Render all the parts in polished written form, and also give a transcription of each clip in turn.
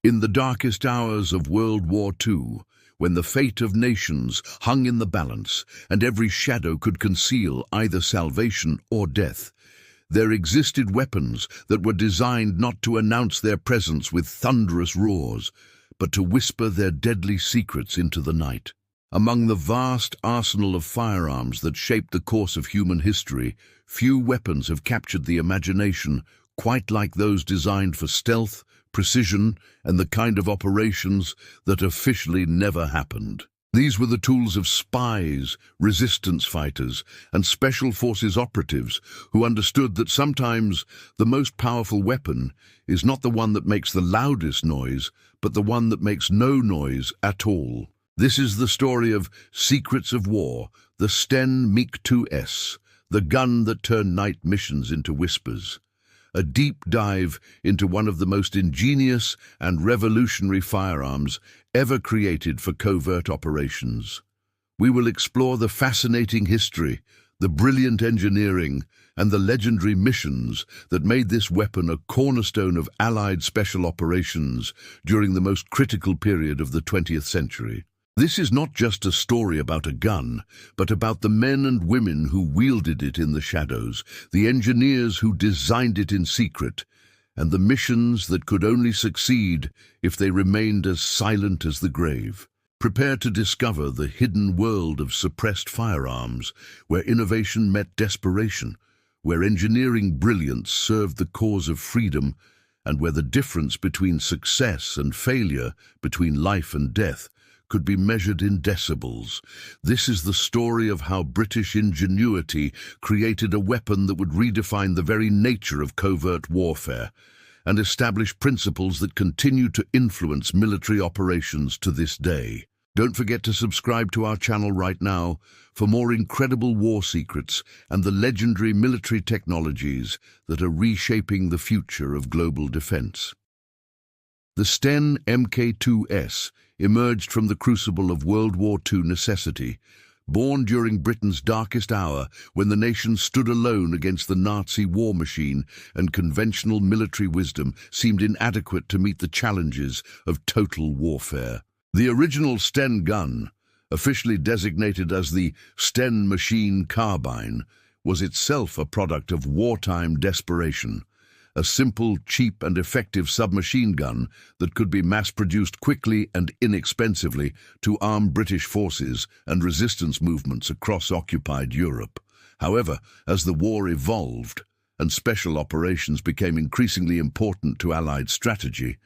In the darkest hours of World War II, when the fate of nations hung in the balance and every shadow could conceal either salvation or death, there existed weapons that were designed not to announce their presence with thunderous roars, but to whisper their deadly secrets into the night. Among the vast arsenal of firearms that shaped the course of human history, few weapons have captured the imagination quite like those designed for stealth, precision, and the kind of operations that officially never happened. These were the tools of spies, resistance fighters, and special forces operatives who understood that sometimes the most powerful weapon is not the one that makes the loudest noise, but the one that makes no noise at all. This is the story of Secrets of War, the Sten Mk II, the gun that turned night missions into whispers. A deep dive into one of the most ingenious and revolutionary firearms ever created for covert operations. We will explore the fascinating history, the brilliant engineering, and the legendary missions that made this weapon a cornerstone of Allied special operations during the most critical period of the 20th century. This is not just a story about a gun, but about the men and women who wielded it in the shadows, the engineers who designed it in secret, and the missions that could only succeed if they remained as silent as the grave. Prepare to discover the hidden world of suppressed firearms, where innovation met desperation, where engineering brilliance served the cause of freedom, and where the difference between success and failure, between life and death, could be measured in decibels. This is the story of how British ingenuity created a weapon that would redefine the very nature of covert warfare and establish principles that continue to influence military operations to this day. Don't forget to subscribe to our channel right now for more incredible war secrets and the legendary military technologies that are reshaping the future of global defense. The Sten Mk II emerged from the crucible of World War II necessity, born during Britain's darkest hour when the nation stood alone against the Nazi war machine and conventional military wisdom seemed inadequate to meet the challenges of total warfare. The original Sten gun, officially designated as the Sten machine carbine, was itself a product of wartime desperation. A simple, cheap and effective submachine gun that could be mass-produced quickly and inexpensively to arm British forces and resistance movements across occupied Europe. However, as the war evolved and special operations became increasingly important to Allied strategy,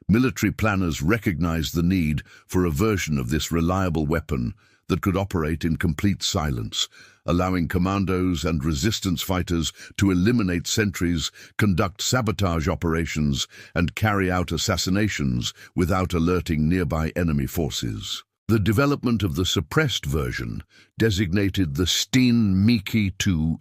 military planners recognized the need for a version of this reliable weapon that could operate in complete silence, allowing commandos and resistance fighters to eliminate sentries, conduct sabotage operations, and carry out assassinations without alerting nearby enemy forces. The development of the suppressed version, designated the Sten Mk II,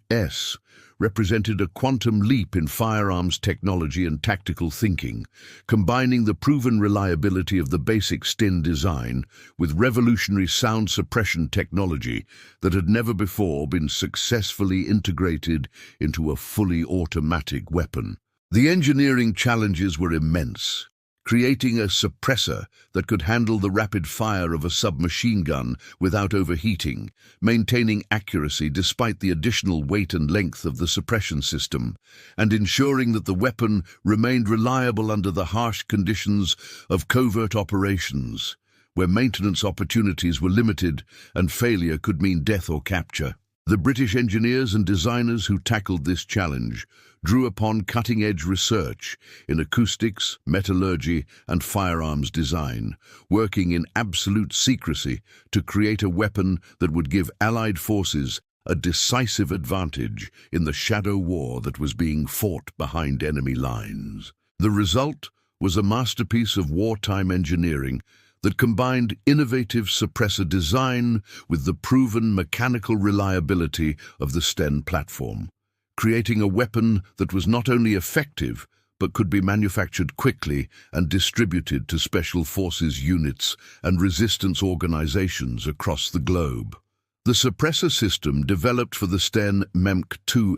represented a quantum leap in firearms technology and tactical thinking, combining the proven reliability of the basic Sten design with revolutionary sound suppression technology that had never before been successfully integrated into a fully automatic weapon. The engineering challenges were immense. Creating a suppressor that could handle the rapid fire of a submachine gun without overheating, maintaining accuracy despite the additional weight and length of the suppression system, and ensuring that the weapon remained reliable under the harsh conditions of covert operations, where maintenance opportunities were limited and failure could mean death or capture. The British engineers and designers who tackled this challenge drew upon cutting-edge research in acoustics, metallurgy, and firearms design, working in absolute secrecy to create a weapon that would give Allied forces a decisive advantage in the shadow war that was being fought behind enemy lines. The result was a masterpiece of wartime engineering that combined innovative suppressor design with the proven mechanical reliability of the Sten platform, creating a weapon that was not only effective, but could be manufactured quickly and distributed to special forces units and resistance organizations across the globe. The suppressor system developed for the Sten Mk II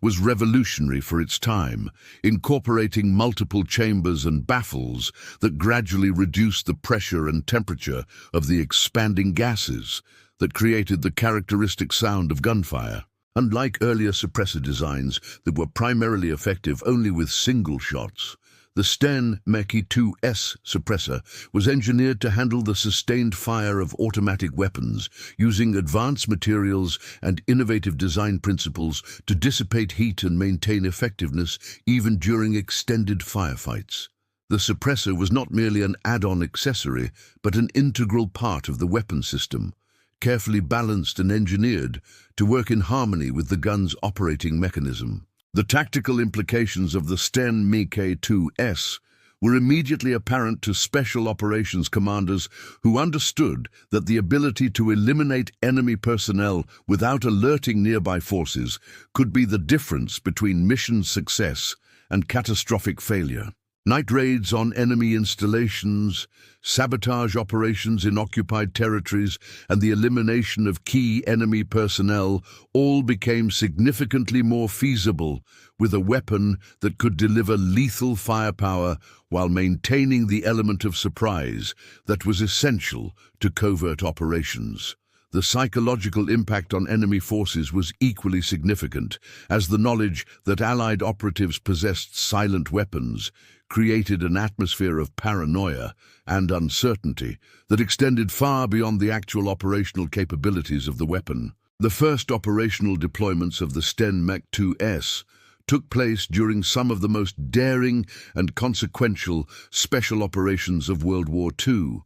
was revolutionary for its time, incorporating multiple chambers and baffles that gradually reduced the pressure and temperature of the expanding gases that created the characteristic sound of gunfire. Unlike earlier suppressor designs that were primarily effective only with single shots, the Sten Mk II's suppressor was engineered to handle the sustained fire of automatic weapons, using advanced materials and innovative design principles to dissipate heat and maintain effectiveness even during extended firefights. The suppressor was not merely an add-on accessory, but an integral part of the weapon system, carefully balanced and engineered to work in harmony with the gun's operating mechanism. The tactical implications of the Sten Mk II's were immediately apparent to special operations commanders who understood that the ability to eliminate enemy personnel without alerting nearby forces could be the difference between mission success and catastrophic failure. Night raids on enemy installations, sabotage operations in occupied territories, and the elimination of key enemy personnel all became significantly more feasible with a weapon that could deliver lethal firepower while maintaining the element of surprise that was essential to covert operations. The psychological impact on enemy forces was equally significant, as the knowledge that Allied operatives possessed silent weapons created an atmosphere of paranoia and uncertainty that extended far beyond the actual operational capabilities of the weapon. The first operational deployments of the Sten Mk II's took place during some of the most daring and consequential special operations of World War II.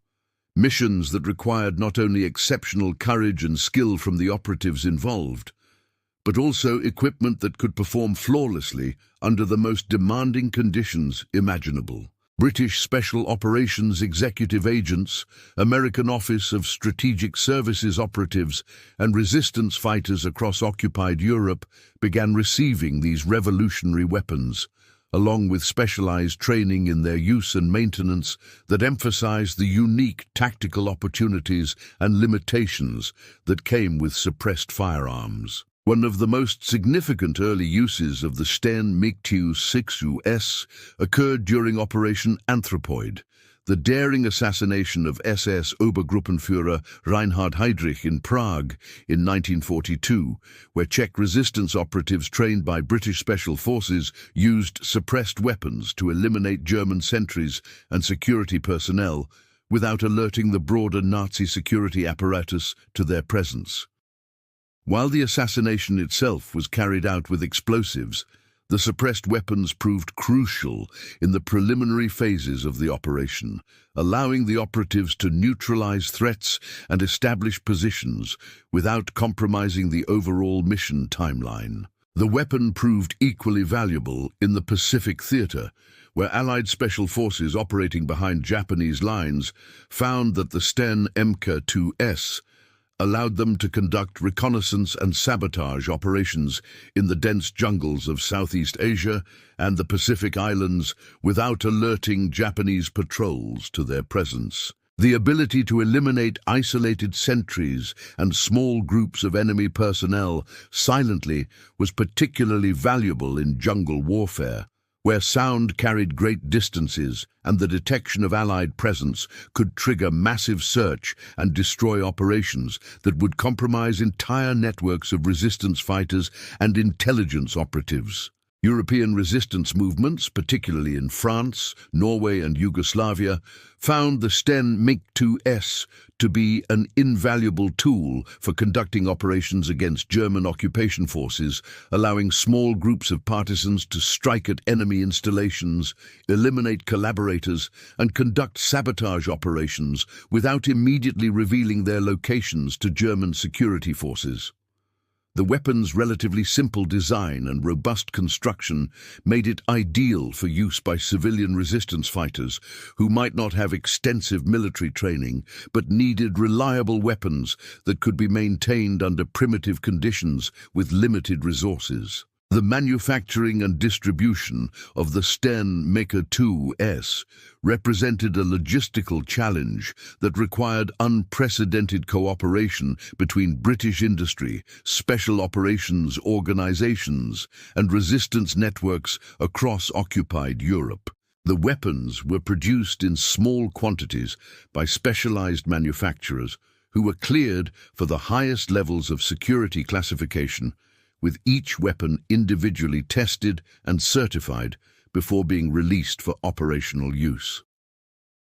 Missions that required not only exceptional courage and skill from the operatives involved, but also equipment that could perform flawlessly under the most demanding conditions imaginable. British Special Operations Executive Agents, American Office of Strategic Services operatives, and resistance fighters across occupied Europe began receiving these revolutionary weapons, along with specialized training in their use and maintenance that emphasized the unique tactical opportunities and limitations that came with suppressed firearms. One of the most significant early uses of the Sten Mk II's occurred during Operation Anthropoid, the daring assassination of SS Obergruppenführer Reinhard Heydrich in Prague in 1942, where Czech resistance operatives trained by British Special Forces used suppressed weapons to eliminate German sentries and security personnel without alerting the broader Nazi security apparatus to their presence. While the assassination itself was carried out with explosives, the suppressed weapons proved crucial in the preliminary phases of the operation, allowing the operatives to neutralize threats and establish positions without compromising the overall mission timeline. The weapon proved equally valuable in the Pacific Theater, where Allied special forces operating behind Japanese lines found that the Sten Mk II's allowed them to conduct reconnaissance and sabotage operations in the dense jungles of Southeast Asia and the Pacific Islands without alerting Japanese patrols to their presence. The ability to eliminate isolated sentries and small groups of enemy personnel silently was particularly valuable in jungle warfare, where sound carried great distances and the detection of Allied presence could trigger massive search and destroy operations that would compromise entire networks of resistance fighters and intelligence operatives. European resistance movements, particularly in France, Norway and Yugoslavia, found the Sten Mk II's to be an invaluable tool for conducting operations against German occupation forces, allowing small groups of partisans to strike at enemy installations, eliminate collaborators, and conduct sabotage operations without immediately revealing their locations to German security forces. The weapon's relatively simple design and robust construction made it ideal for use by civilian resistance fighters who might not have extensive military training but needed reliable weapons that could be maintained under primitive conditions with limited resources. The manufacturing and distribution of the Sten Mk II represented a logistical challenge that required unprecedented cooperation between British industry, special operations organizations, and resistance networks across occupied Europe. The weapons were produced in small quantities by specialized manufacturers who were cleared for the highest levels of security classification, with each weapon individually tested and certified before being released for operational use.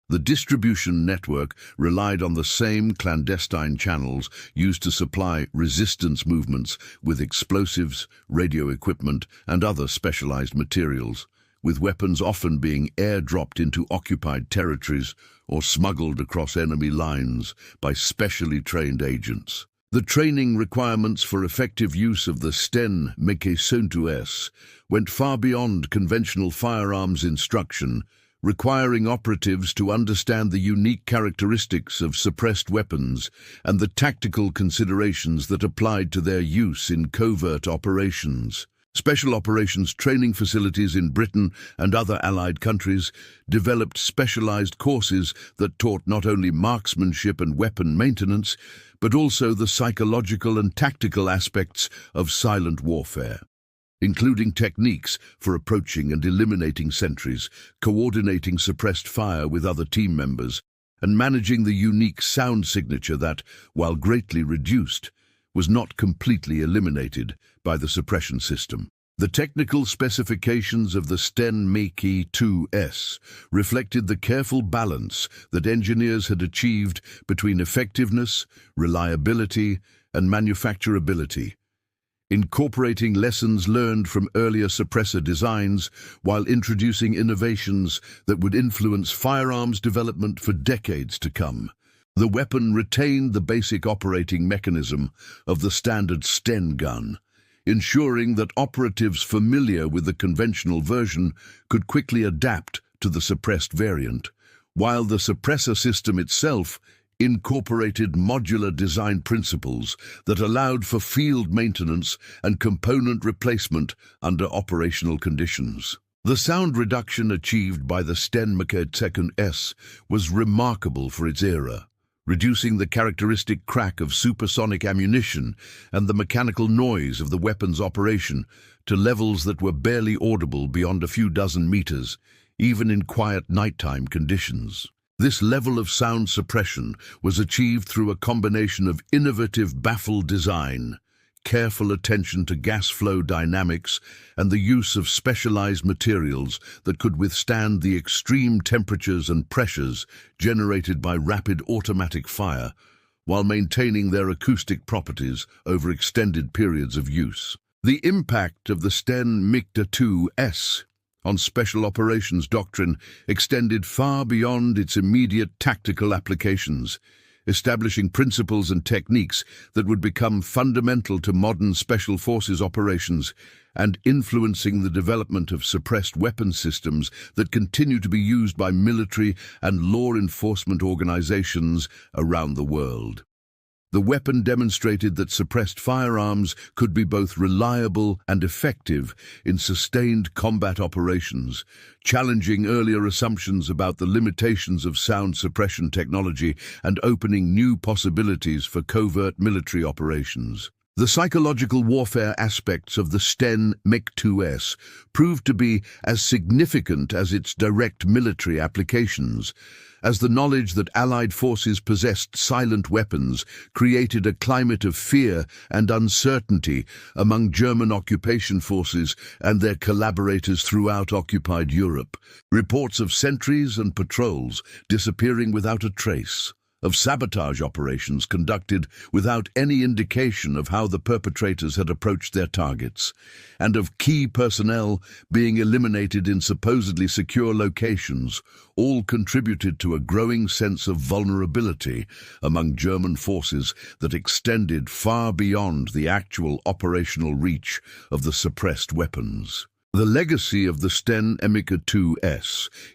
The distribution network relied on the same clandestine channels used to supply resistance movements with explosives, radio equipment, and other specialized materials, with weapons often being airdropped into occupied territories or smuggled across enemy lines by specially trained agents. The training requirements for effective use of the Sten Mk II went far beyond conventional firearms instruction, requiring operatives to understand the unique characteristics of suppressed weapons and the tactical considerations that applied to their use in covert operations. Special operations training facilities in Britain and other allied countries developed specialized courses that taught not only marksmanship and weapon maintenance, but also the psychological and tactical aspects of silent warfare, including techniques for approaching and eliminating sentries, coordinating suppressed fire with other team members, and managing the unique sound signature that, while greatly reduced, was not completely eliminated by the suppression system. The technical specifications of the Sten Mk II reflected the careful balance that engineers had achieved between effectiveness, reliability, and manufacturability, incorporating lessons learned from earlier suppressor designs while introducing innovations that would influence firearms development for decades to come. The weapon retained the basic operating mechanism of the standard Sten gun, ensuring that operatives familiar with the conventional version could quickly adapt to the suppressed variant, while the suppressor system itself incorporated modular design principles that allowed for field maintenance and component replacement under operational conditions. The sound reduction achieved by the Sten Mk II was remarkable for its era, reducing the characteristic crack of supersonic ammunition and the mechanical noise of the weapon's operation to levels that were barely audible beyond a few dozen meters, even in quiet nighttime conditions. This level of sound suppression was achieved through a combination of innovative baffle design, careful attention to gas flow dynamics, and the use of specialized materials that could withstand the extreme temperatures and pressures generated by rapid automatic fire, while maintaining their acoustic properties over extended periods of use. The impact of the Sten Mk II on special operations doctrine extended far beyond its immediate tactical applications, establishing principles and techniques that would become fundamental to modern special forces operations and influencing the development of suppressed weapon systems that continue to be used by military and law enforcement organizations around the world. The weapon demonstrated that suppressed firearms could be both reliable and effective in sustained combat operations, challenging earlier assumptions about the limitations of sound suppression technology and opening new possibilities for covert military operations. The psychological warfare aspects of the Sten Mk II proved to be as significant as its direct military applications, as the knowledge that Allied forces possessed silent weapons created a climate of fear and uncertainty among German occupation forces and their collaborators throughout occupied Europe. Reports of sentries and patrols disappearing without a trace, of sabotage operations conducted without any indication of how the perpetrators had approached their targets, and of key personnel being eliminated in supposedly secure locations, all contributed to a growing sense of vulnerability among German forces that extended far beyond the actual operational reach of the suppressed weapons. The legacy of the Sten Mk II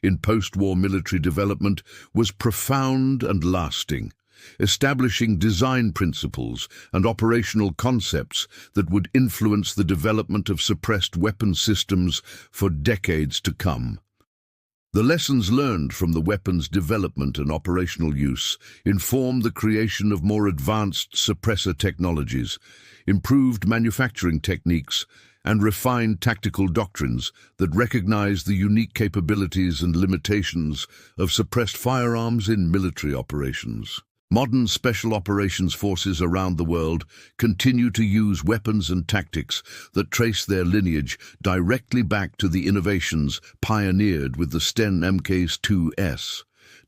in post-war military development was profound and lasting, establishing design principles and operational concepts that would influence the development of suppressed weapon systems for decades to come. The lessons learned from the weapon's development and operational use inform the creation of more advanced suppressor technologies, improved manufacturing techniques, and refined tactical doctrines that recognize the unique capabilities and limitations of suppressed firearms in military operations. Modern special operations forces around the world continue to use weapons and tactics that trace their lineage directly back to the innovations pioneered with the Sten Mk II,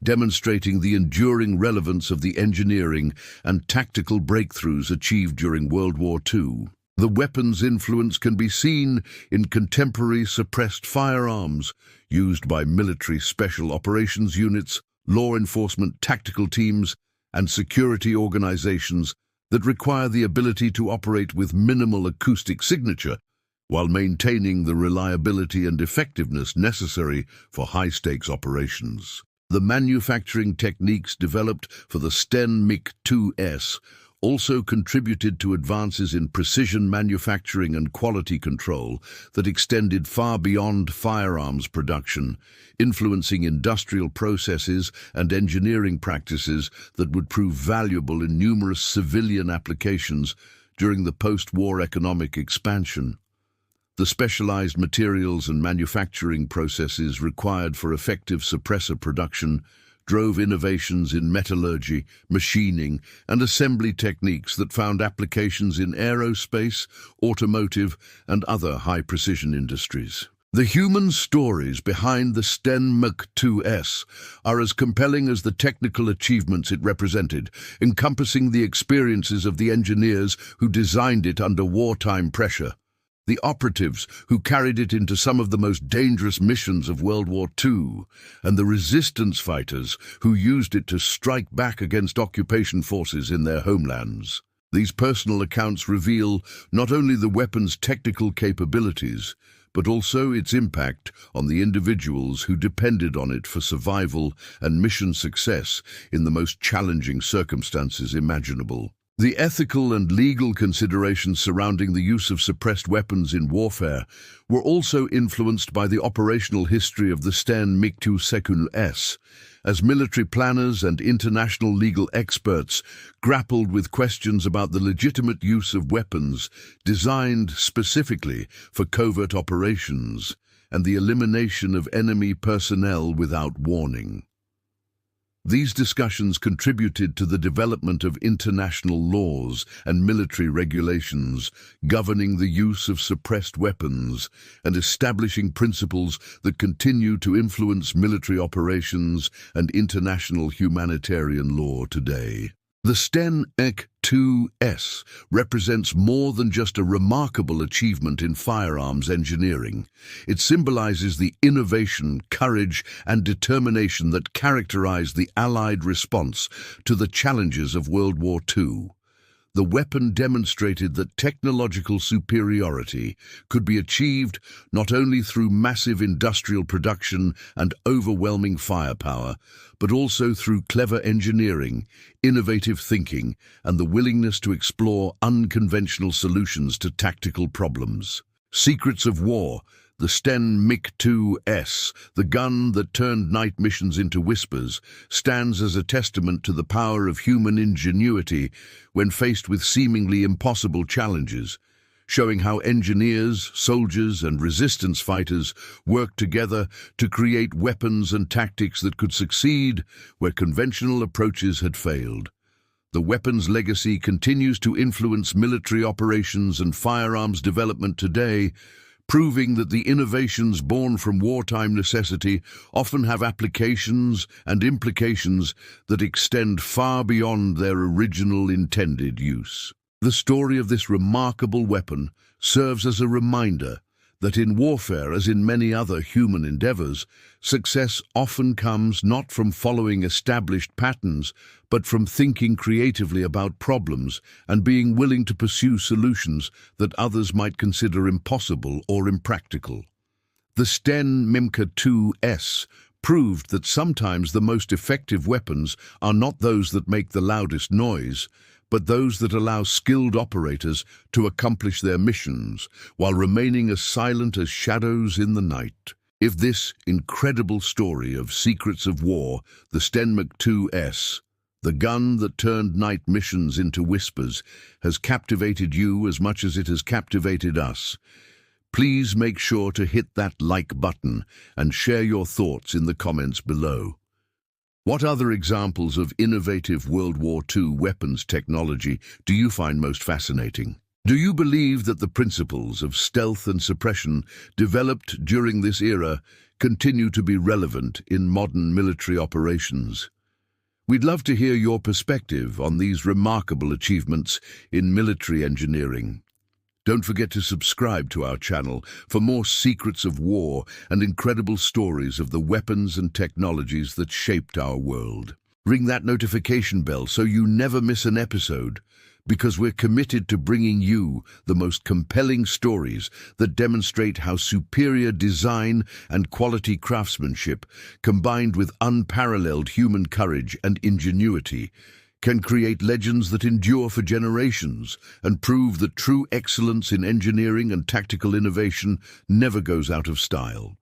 demonstrating the enduring relevance of the engineering and tactical breakthroughs achieved during World War II. The weapon's influence can be seen in contemporary suppressed firearms used by military special operations units, law enforcement tactical teams, and security organizations that require the ability to operate with minimal acoustic signature while maintaining the reliability and effectiveness necessary for high-stakes operations. The manufacturing techniques developed for the Sten Mk II also contributed to advances in precision manufacturing and quality control that extended far beyond firearms production, influencing industrial processes and engineering practices that would prove valuable in numerous civilian applications during the post-war economic expansion. The specialized materials and manufacturing processes required for effective suppressor production drove innovations in metallurgy, machining, and assembly techniques that found applications in aerospace, automotive, and other high-precision industries. The human stories behind the Sten Mk II are as compelling as the technical achievements it represented, encompassing the experiences of the engineers who designed it under wartime pressure, the operatives who carried it into some of the most dangerous missions of World War II, and the resistance fighters who used it to strike back against occupation forces in their homelands. These personal accounts reveal not only the weapon's technical capabilities, but also its impact on the individuals who depended on it for survival and mission success in the most challenging circumstances imaginable. The ethical and legal considerations surrounding the use of suppressed weapons in warfare were also influenced by the operational history of the Sten Mk II, as military planners and international legal experts grappled with questions about the legitimate use of weapons designed specifically for covert operations and the elimination of enemy personnel without warning. These discussions contributed to the development of international laws and military regulations governing the use of suppressed weapons and establishing principles that continue to influence military operations and international humanitarian law today. The Sten Mk II represents more than just a remarkable achievement in firearms engineering. It symbolizes the innovation, courage, and determination that characterized the Allied response to the challenges of World War II. The weapon demonstrated that technological superiority could be achieved not only through massive industrial production and overwhelming firepower, but also through clever engineering, innovative thinking, and the willingness to explore unconventional solutions to tactical problems. Secrets of War, the Sten Mk II, the gun that turned night missions into whispers, stands as a testament to the power of human ingenuity when faced with seemingly impossible challenges, showing how engineers, soldiers, and resistance fighters worked together to create weapons and tactics that could succeed where conventional approaches had failed. The weapon's legacy continues to influence military operations and firearms development today, proving that the innovations born from wartime necessity often have applications and implications that extend far beyond their original intended use. The story of this remarkable weapon serves as a reminder that in warfare, as in many other human endeavors, success often comes not from following established patterns, but from thinking creatively about problems and being willing to pursue solutions that others might consider impossible or impractical. The Sten Mk II proved that sometimes the most effective weapons are not those that make the loudest noise, but those that allow skilled operators to accomplish their missions while remaining as silent as shadows in the night. If this incredible story of secrets of war, the Sten Mk II, the gun that turned night missions into whispers, has captivated you as much as it has captivated us, please make sure to hit that like button and share your thoughts in the comments below. What other examples of innovative World War II weapons technology do you find most fascinating? Do you believe that the principles of stealth and suppression developed during this era continue to be relevant in modern military operations? We'd love to hear your perspective on these remarkable achievements in military engineering. Don't forget to subscribe to our channel for more secrets of war and incredible stories of the weapons and technologies that shaped our world. Ring that notification bell so you never miss an episode, because we're committed to bringing you the most compelling stories that demonstrate how superior design and quality craftsmanship, combined with unparalleled human courage and ingenuity, can create legends that endure for generations and prove that true excellence in engineering and tactical innovation never goes out of style.